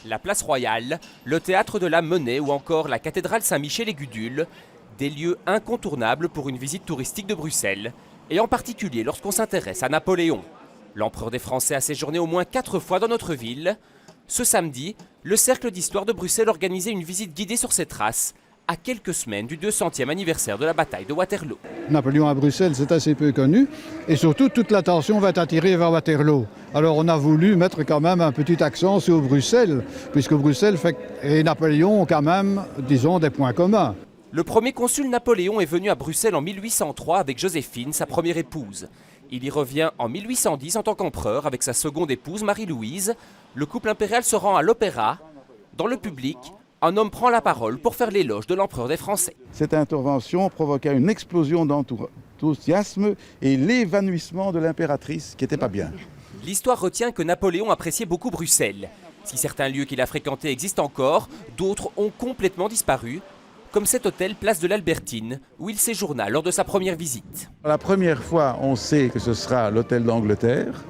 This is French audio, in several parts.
La place Royale, le théâtre de la Monnaie ou encore la cathédrale Saint-Michel-et-Gudule, des lieux incontournables pour une visite touristique de Bruxelles, et en particulier lorsqu'on s'intéresse à Napoléon. L'empereur des Français a séjourné au moins 4 fois dans notre ville. Ce samedi, le Cercle d'Histoire de Bruxelles organisait une visite guidée sur ses traces, à quelques semaines du 200e anniversaire de la bataille de Waterloo. Napoléon à Bruxelles, c'est assez peu connu, et surtout toute l'attention va être attirée vers Waterloo. Alors on a voulu mettre quand même un petit accent sur Bruxelles, puisque Bruxelles et Napoléon ont quand même, disons, des points communs. Le premier consul Napoléon est venu à Bruxelles en 1803 avec Joséphine, sa première épouse. Il y revient en 1810 en tant qu'empereur avec sa seconde épouse Marie-Louise. Le couple impérial se rend à l'Opéra. Dans le public, un homme prend la parole pour faire l'éloge de l'empereur des Français. Cette intervention provoqua une explosion d'enthousiasme et l'évanouissement de l'impératrice, qui n'était pas bien. L'histoire retient que Napoléon appréciait beaucoup Bruxelles. Si certains lieux qu'il a fréquentés existent encore, d'autres ont complètement disparu, comme cet hôtel Place de l'Albertine, où il séjourna lors de sa première visite. La première fois, on sait que ce sera l'hôtel d'Angleterre.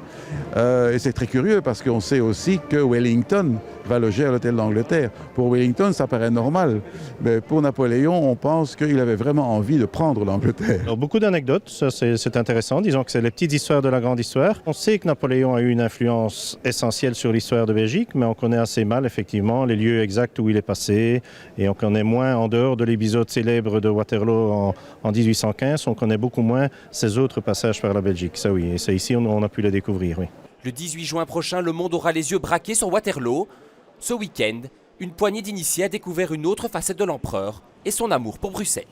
Et c'est très curieux parce qu'on sait aussi que Wellington va loger à l'hôtel d'Angleterre. Pour Wellington, ça paraît normal. Mais pour Napoléon, on pense qu'il avait vraiment envie de prendre l'Angleterre. Alors, beaucoup d'anecdotes, ça c'est intéressant. Disons que c'est les petites histoires de la grande histoire. On sait que Napoléon a eu une influence essentielle sur l'histoire de Belgique, mais on connaît assez mal, effectivement, les lieux exacts où il est passé. Et on connaît moins, en dehors de l'épisode célèbre de Waterloo en 1815, on connaît beaucoup moins ses autres passages par la Belgique. Ça oui, et ça ici, on a pu le découvrir, oui. Le 18 juin prochain, le monde aura les yeux braqués sur Waterloo. Ce week-end, une poignée d'initiés a découvert une autre facette de l'empereur et son amour pour Bruxelles.